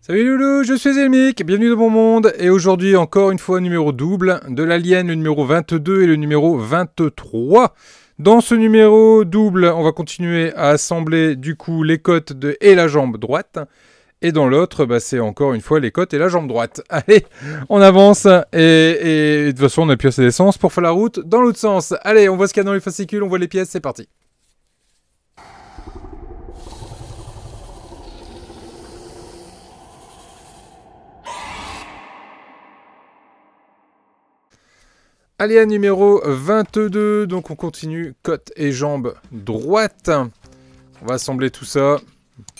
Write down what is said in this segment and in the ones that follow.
Salut Loulou, je suis Elmic, bienvenue dans mon monde, et aujourd'hui encore une fois numéro double de l'Alien, le numéro 22 et le numéro 23. Dans ce numéro double, on va continuer à assembler du coup les côtes et la jambe droite, et dans l'autre, c'est encore une fois les côtes et la jambe droite. Allez, on avance, et de toute façon on a plus assez d'essence pour faire la route dans l'autre sens. Allez, on voit ce qu'il y a dans les fascicules, on voit les pièces, c'est parti. Alien numéro 22, donc on continue, côte et jambe droite. On va assembler tout ça,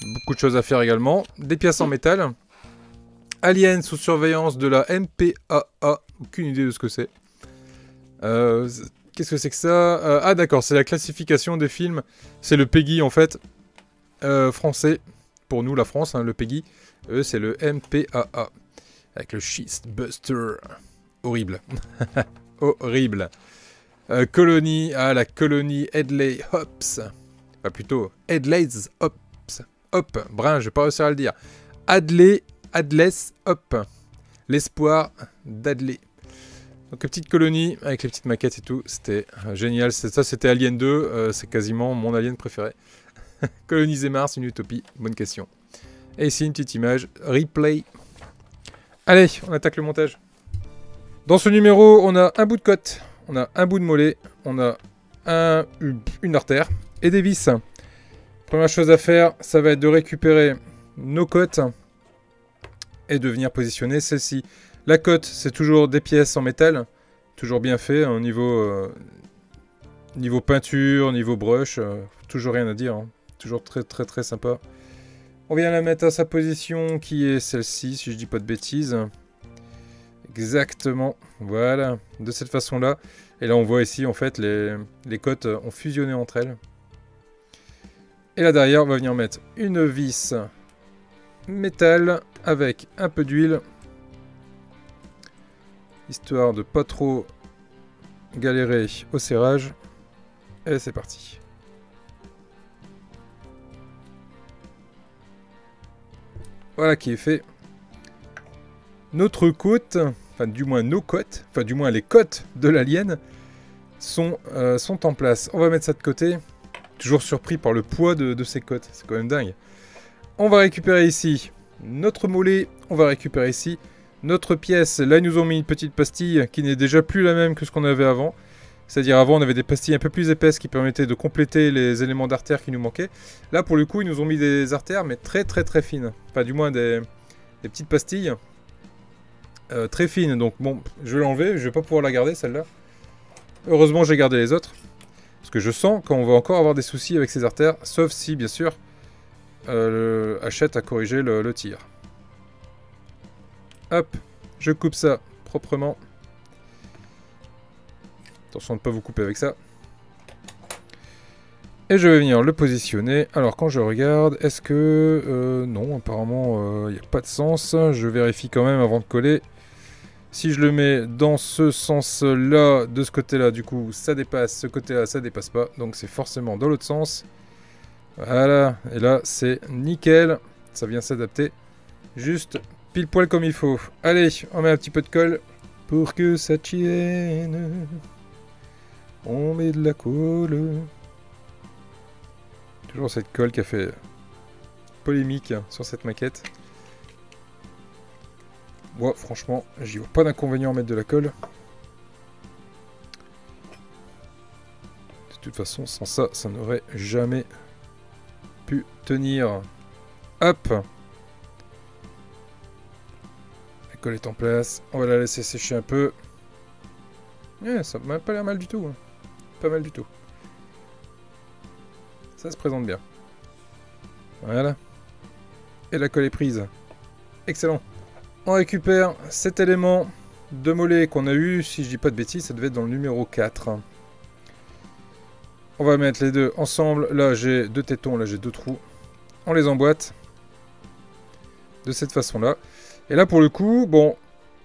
beaucoup de choses à faire également. Des pièces en métal. Alien sous surveillance de la MPAA, aucune idée de ce que c'est. Qu'est-ce que c'est que ça? Ah d'accord, c'est la classification des films, c'est le PEGI en fait, français, pour nous la France, hein, le PEGI. Eux c'est le MPAA, avec le Schist Buster, horrible. Horrible. Colonie, la colonie Hedley Hops. Enfin plutôt, Hedley's Hops. Hop, brun, je vais pas réussir à le dire. Adley's Hop. L'espoir d'Adley. Donc une petite colonie avec les petites maquettes et tout. C'était génial. Ça c'était Alien 2. C'est quasiment mon alien préféré. Coloniser Mars, une utopie. Bonne question. Et ici une petite image. Replay. Allez, on attaque le montage. Dans ce numéro, on a un bout de côte, on a un bout de mollet, on a une artère et des vis. Première chose à faire, ça va être de récupérer nos côtes et de venir positionner celle-ci. La côte, c'est toujours des pièces en métal, toujours bien fait, hein, niveau peinture, niveau brush, toujours rien à dire, hein, toujours très sympa. On vient la mettre à sa position qui est celle-ci, si je dis pas de bêtises. Exactement, voilà, de cette façon-là. Et là, on voit ici, en fait, les côtes ont fusionné entre elles. Et là, derrière, on va venir mettre une vis métal avec un peu d'huile. Histoire de pas trop galérer au serrage. Et c'est parti. Voilà qui est fait. Notre côte, enfin du moins nos côtes, enfin du moins les côtes de l'alien sont en place. On va mettre ça de côté. Toujours surpris par le poids de ces côtes, c'est quand même dingue. On va récupérer ici notre mollet, on va récupérer ici notre pièce. Là ils nous ont mis une petite pastille qui n'est déjà plus la même que ce qu'on avait avant. C'est-à-dire avant on avait des pastilles un peu plus épaisses qui permettaient de compléter les éléments d'artère qui nous manquaient. Là pour le coup ils nous ont mis des artères mais très fines. Enfin du moins des petites pastilles. Très fine, donc bon, je vais l'enlever, je vais pas pouvoir la garder celle-là. Heureusement j'ai gardé les autres, parce que je sens qu'on va encore avoir des soucis avec ces artères, sauf si bien sûr Hachette a corrigé le tir. Hop, je coupe ça proprement. Attention de ne pas vous couper avec ça. Et je vais venir le positionner. Alors quand je regarde, est-ce que... non, apparemment il n'y a pas de sens. Je vérifie quand même avant de coller. Si je le mets dans ce sens-là, de ce côté-là, du coup, ça dépasse. Ce côté-là, ça dépasse pas. Donc c'est forcément dans l'autre sens. Voilà. Et là, c'est nickel. Ça vient s'adapter. Juste pile poil comme il faut. Allez, on met un petit peu de colle pour que ça tienne. On met de la colle. Toujours cette colle qui a fait polémique sur cette maquette. Moi, franchement, j'y vois pas d'inconvénient à mettre de la colle. De toute façon, sans ça, ça n'aurait jamais pu tenir. Hop! La colle est en place. On va la laisser sécher un peu. Yeah, ça m'a pas l'air mal du tout. Hein. Pas mal du tout. Ça se présente bien. Voilà. Et la colle est prise. Excellent. On récupère cet élément de mollet qu'on a eu, si je dis pas de bêtises, ça devait être dans le numéro 4. On va mettre les deux ensemble. Là j'ai deux tétons, là j'ai deux trous. On les emboîte. De cette façon-là. Et là pour le coup, bon,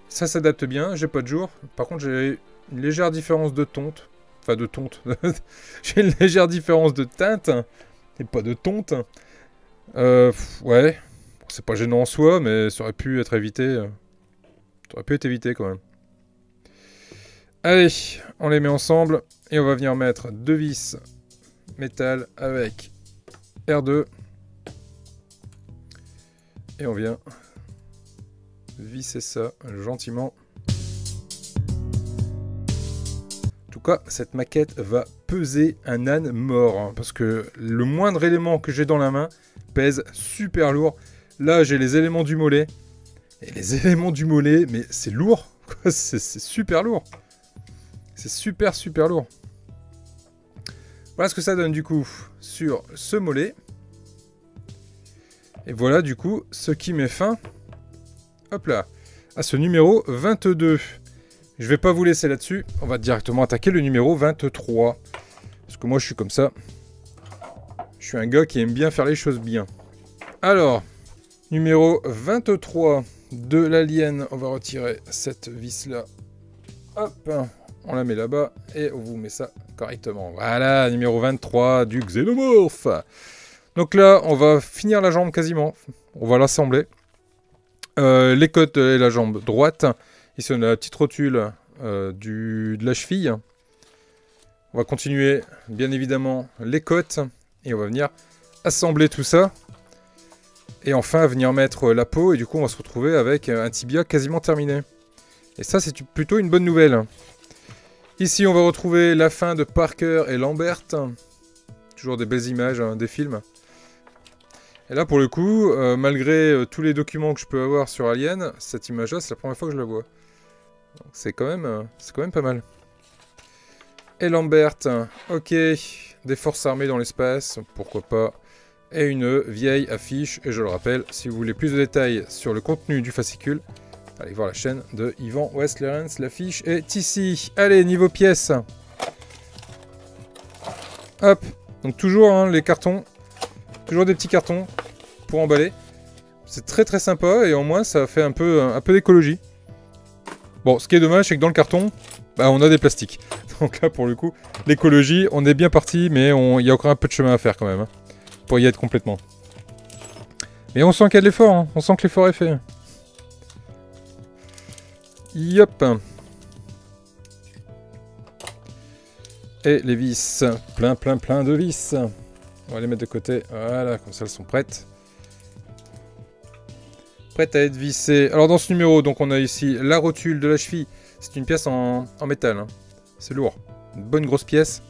ça s'adapte bien, j'ai pas de jour. Par contre j'ai une légère différence de tonte. Enfin de tonte. J'ai une légère différence de teinte. Et pas de tonte. Ouais. c'est pas gênant en soi, mais ça aurait pu être évité. Ça aurait pu être évité quand même. Allez, on les met ensemble. Et on va venir mettre 2 vis métal avec R2. Et on vient visser ça gentiment. En tout cas, cette maquette va peser un âne mort. Hein, parce que le moindre élément que j'ai dans la main pèse super lourd. Là, j'ai les éléments du mollet. Et les éléments du mollet, mais c'est lourd. C'est super lourd. C'est super lourd. Voilà ce que ça donne du coup sur ce mollet. Et voilà du coup ce qui met fin, hop là, à ce numéro 22. Je vais pas vous laisser là-dessus, on va directement attaquer le numéro 23. Parce que moi je suis comme ça. Je suis un gars qui aime bien faire les choses bien. Alors, numéro 23 de l'alien, on va retirer cette vis là. Hop, on la met là-bas et on vous met ça correctement. Voilà, numéro 23 du xénomorphe. Donc là, on va finir la jambe quasiment. On va l'assembler. Les côtes et la jambe droite. Ici, on a la petite rotule de la cheville. On va continuer, bien évidemment, les côtes. Et on va venir assembler tout ça. Et enfin, venir mettre la peau. Et du coup, on va se retrouver avec un tibia quasiment terminé. Et ça, c'est plutôt une bonne nouvelle. Ici, on va retrouver la fin de Parker et Lambert. Toujours des belles images, hein, des films. Et là, pour le coup, malgré tous les documents que je peux avoir sur Alien, cette image-là, c'est la première fois que je la vois. C'est quand même pas mal. Et Lambert, ok, des forces armées dans l'espace, pourquoi pas. Et une vieille affiche, et je le rappelle, si vous voulez plus de détails sur le contenu du fascicule, allez voir la chaîne de Yvan West-Lawrence, l'affiche est ici. Allez, niveau pièces. Hop, donc toujours hein, les cartons. Toujours des petits cartons pour emballer. C'est très sympa et en moins ça fait un peu d'écologie. Bon, ce qui est dommage, c'est que dans le carton, bah, on a des plastiques. Donc là, pour le coup, l'écologie, on est bien parti, mais il y a encore un peu de chemin à faire quand même. Hein, pour y être complètement. Mais on sent qu'il y a de l'effort, hein, on sent que l'effort est fait. Yop. Et les vis, plein de vis. On va les mettre de côté, voilà, comme ça elles sont prêtes. Prêtes à être vissées. Alors dans ce numéro, donc on a ici la rotule de la cheville. C'est une pièce en métal, hein. C'est lourd. Une bonne grosse pièce.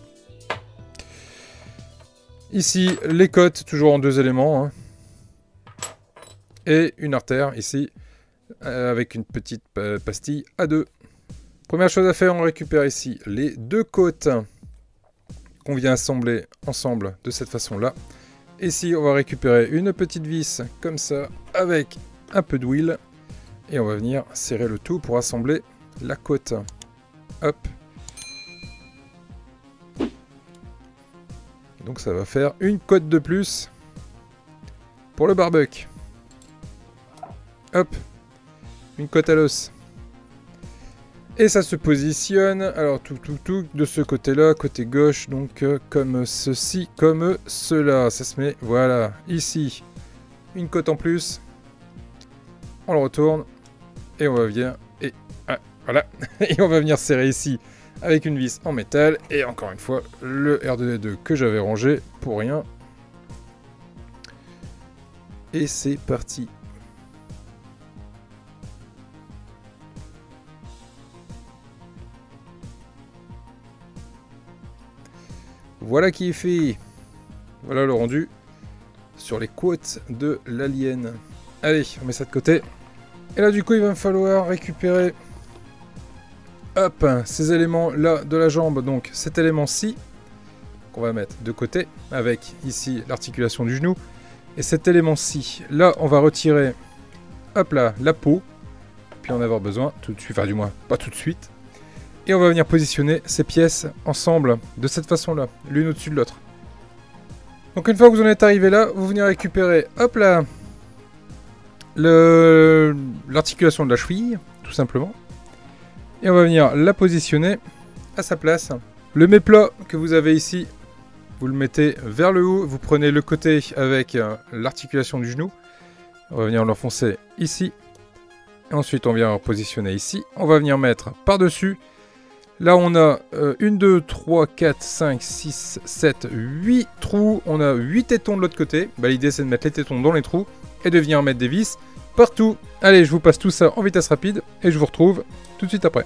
Ici, les côtes, toujours en 2 éléments. Hein. Et une artère, ici, avec une petite pastille à 2. Première chose à faire, on récupère ici les 2 côtes qu'on vient assembler ensemble de cette façon-là. Ici, on va récupérer une petite vis comme ça, avec un peu d'huile. Et on va venir serrer le tout pour assembler la côte. Hop. Donc ça va faire une côte de plus pour le barbecue. Hop. Une côte à l'os. Et ça se positionne, alors tout de ce côté-là, côté gauche, donc comme ceci, comme cela. Ça se met, voilà, ici, une côte en plus. On le retourne, et on va venir, et voilà, et on va venir serrer ici, avec une vis en métal, et encore une fois, le R2D2 que j'avais rangé pour rien. Et c'est parti. Voilà qui est fait. Voilà le rendu sur les côtes de l'alien. Allez, on met ça de côté. Et là, du coup, il va me falloir récupérer hop, ces éléments-là de la jambe. Donc, cet élément-ci, qu'on va mettre de côté, avec ici l'articulation du genou. Et cet élément-ci, là, on va retirer, hop là, la peau. Puis en avoir besoin tout de suite, enfin du moins, pas tout de suite. Et on va venir positionner ces pièces ensemble, de cette façon-là, l'une au-dessus de l'autre. Donc une fois que vous en êtes arrivé là, vous venez récupérer, hop là, l'articulation de la cheville, tout simplement. Et on va venir la positionner à sa place. Le méplat que vous avez ici, vous le mettez vers le haut, vous prenez le côté avec l'articulation du genou. On va venir l'enfoncer ici. Et ensuite, on vient positionner ici. On va venir mettre par-dessus. Là, on a 1, 2, 3, 4, 5, 6, 7, 8 trous. On a 8 tétons de l'autre côté. Bah, l'idée, c'est de mettre les tétons dans les trous et de venir mettre des vis partout. Allez, je vous passe tout ça en vitesse rapide et je vous retrouve tout de suite après.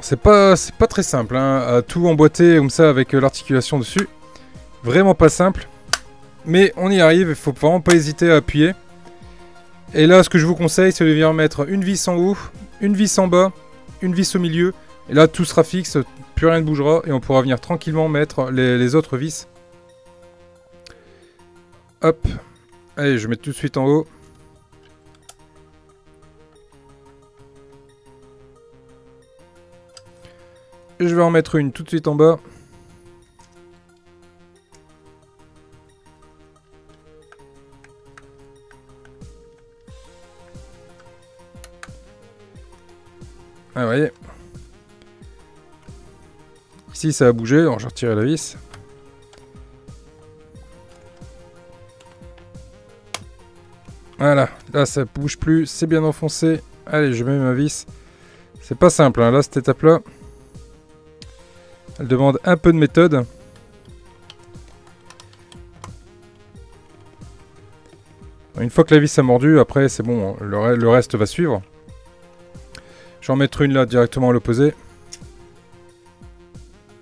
C'est pas très simple, hein, à tout emboîter comme ça avec l'articulation dessus. Vraiment pas simple. Mais on y arrive, il faut vraiment pas hésiter à appuyer. Et là, ce que je vous conseille, c'est de venir mettre une vis en haut, une vis en bas, une vis au milieu. Et là, tout sera fixe, plus rien ne bougera. Et on pourra venir tranquillement mettre les autres vis. Hop. Allez, je mets tout de suite en haut. Et je vais en mettre une tout de suite en bas. Ah, vous voyez. Ici, ça a bougé. Alors, je vais retirer la vis. Voilà. Là, ça bouge plus. C'est bien enfoncé. Allez, je mets ma vis. C'est pas simple, hein. Là, cette étape-là. Elle demande un peu de méthode. Une fois que la vis a mordu, après c'est bon, le reste va suivre. Je vais en mettre une là directement à l'opposé.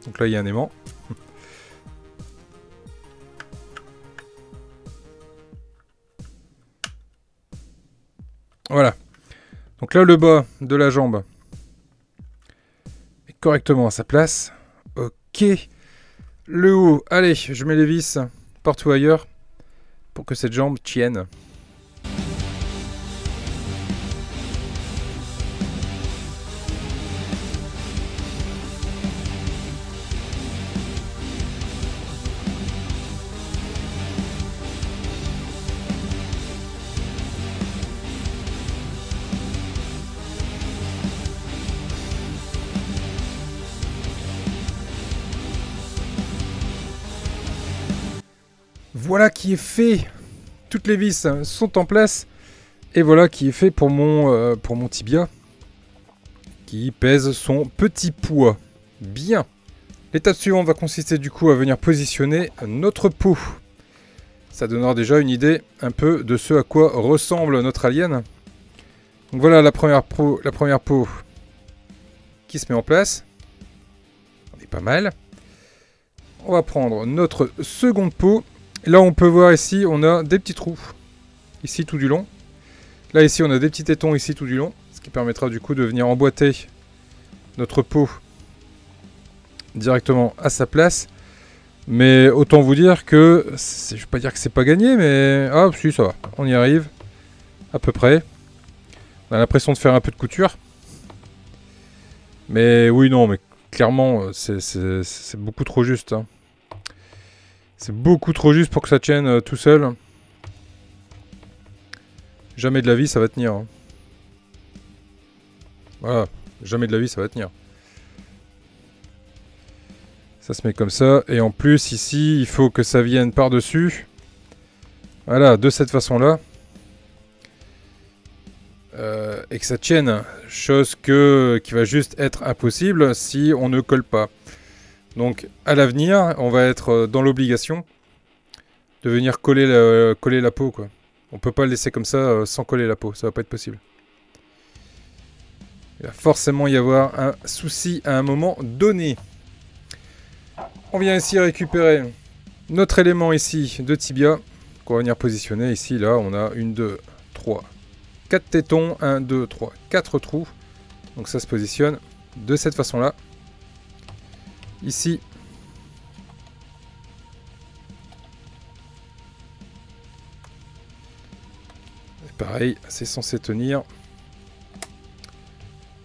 Donc là il y a un aimant. Voilà. Donc là le bas de la jambe est correctement à sa place. Ok, le haut, allez, je mets les vis partout ailleurs pour que cette jambe tienne. Voilà qui est fait. Toutes les vis sont en place. Et voilà qui est fait pour mon tibia. Qui pèse son petit poids. Bien. L'étape suivante va consister du coup à venir positionner notre peau. Ça donnera déjà une idée un peu de ce à quoi ressemble notre alien. Donc voilà la première peau qui se met en place. On est pas mal. On va prendre notre seconde peau. Là, on peut voir ici, on a des petits trous. Ici, tout du long. Là, ici, on a des petits tétons ici, tout du long. Ce qui permettra du coup de venir emboîter notre peau directement à sa place. Mais autant vous dire que, je ne vais pas dire que c'est pas gagné, mais... Ah, si, ça va. On y arrive. À peu près. On a l'impression de faire un peu de couture. Mais oui, non, mais clairement, c'est beaucoup trop juste, hein. C'est beaucoup trop juste pour que ça tienne tout seul. Jamais de la vie ça va tenir. Hein. Voilà, jamais de la vie ça va tenir. Ça se met comme ça. Et en plus ici, il faut que ça vienne par-dessus. Voilà, de cette façon-là. Et que ça tienne. Chose qui va juste être impossible si on ne colle pas. Donc à l'avenir, on va être dans l'obligation de venir coller la peau, quoi. On peut pas le laisser comme ça sans coller la peau, ça va pas être possible. Il va forcément y avoir un souci à un moment donné. On vient ici récupérer notre élément ici de tibia qu'on va venir positionner. Ici, là, on a 1, 2, 3, 4 tétons, 1, 2, 3, 4 trous. Donc ça se positionne de cette façon-là. Ici. Pareil, c'est censé tenir.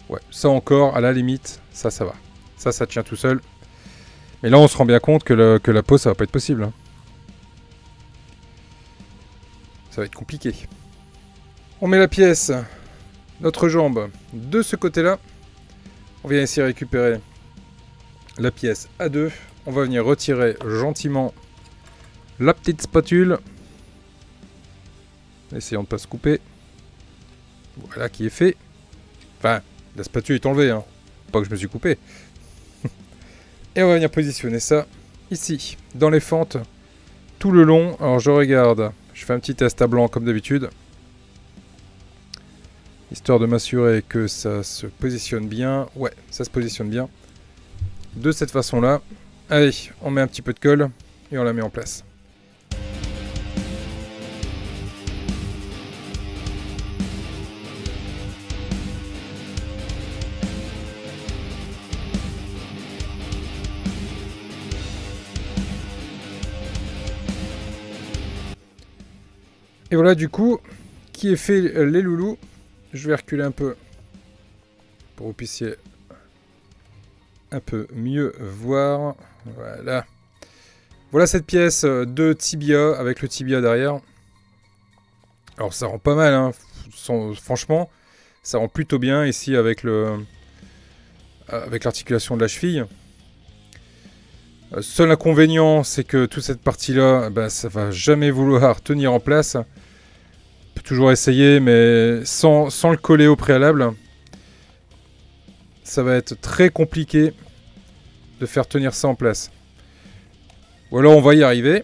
Ouais, ça encore, à la limite, ça va. Ça tient tout seul. Mais là, on se rend bien compte que la peau, ça va pas être possible. Hein. Ça va être compliqué. On met la pièce notre jambe de ce côté-là. On vient ici récupérer la pièce A2. On va venir retirer gentiment la petite spatule. Essayons de ne pas se couper. Voilà qui est fait. Enfin, la spatule est enlevée, hein. Pas que je me suis coupé. Et on va venir positionner ça ici, dans les fentes, tout le long. Alors je regarde, je fais un petit test à blanc comme d'habitude. Histoire de m'assurer que ça se positionne bien. Ouais, ça se positionne bien. De cette façon-là. Allez, on met un petit peu de colle et on la met en place. Et voilà du coup, qui est fait les loulous. Je vais reculer un peu pour que vous puissiez un peu mieux voir. Voilà. Voilà cette pièce de tibia avec le tibia derrière. Alors ça rend pas mal, hein. Franchement, ça rend plutôt bien ici avec l'articulation de la cheville. Seul inconvénient, c'est que toute cette partie-là, ben, ça va jamais vouloir tenir en place. On peut toujours essayer, mais sans le coller au préalable, ça va être très compliqué de faire tenir ça en place. Ou alors on va y arriver.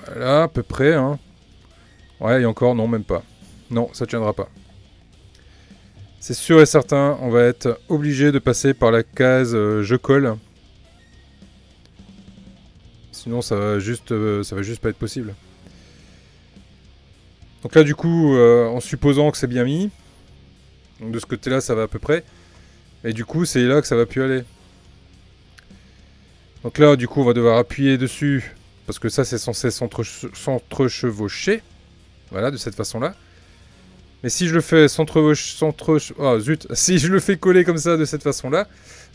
Voilà, à peu près. Hein. Ouais, et encore, non, même pas. Non, ça ne tiendra pas. C'est sûr et certain, on va être obligé de passer par la case je colle. Sinon, ça va juste pas être possible. Donc là, du coup, en supposant que c'est bien mis, donc de ce côté-là, ça va à peu près. Et du coup, c'est là que ça va plus aller. Donc là, du coup, on va devoir appuyer dessus, parce que ça, c'est censé s'entrechevaucher. Voilà, de cette façon-là. Mais si je le fais oh zut, si je le fais coller comme ça, de cette façon-là,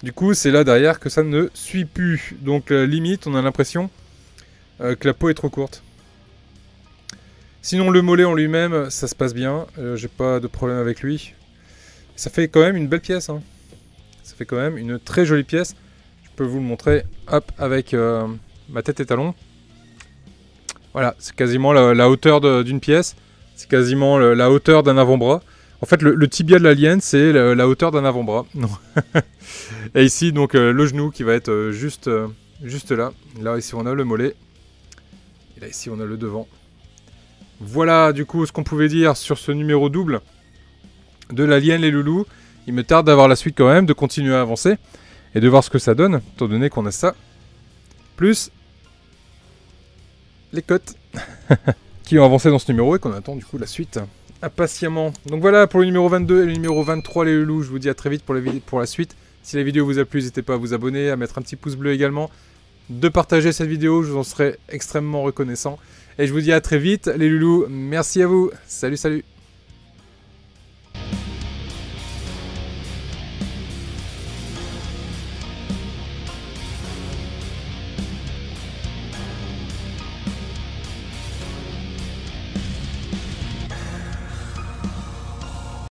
du coup, c'est là derrière que ça ne suit plus. Donc, limite, on a l'impression que la peau est trop courte. Sinon, le mollet en lui-même, ça se passe bien. J'ai pas de problème avec lui. Ça fait quand même une belle pièce. Hein. Ça fait quand même une très jolie pièce. Je peux vous le montrer, hop, avec ma tête et talons. Voilà, c'est quasiment la hauteur d'une pièce. C'est quasiment la hauteur d'un avant-bras. En fait, le tibia de l'alien, c'est la hauteur d'un avant-bras. Et ici, donc, le genou qui va être juste là. Là, ici, on a le mollet. Et là, ici, on a le devant. Voilà, du coup, ce qu'on pouvait dire sur ce numéro double de l'alien les loulous. Il me tarde d'avoir la suite quand même, de continuer à avancer. Et de voir ce que ça donne, étant donné qu'on a ça. Plus les cotes qui ont avancé dans ce numéro et qu'on attend du coup la suite impatiemment. Donc voilà pour le numéro 22 et le numéro 23 les loulous. Je vous dis à très vite pour la suite. Si la vidéo vous a plu, n'hésitez pas à vous abonner, à mettre un petit pouce bleu également, de partager cette vidéo, je vous en serai extrêmement reconnaissant. Et je vous dis à très vite les loulous, merci à vous, salut salut.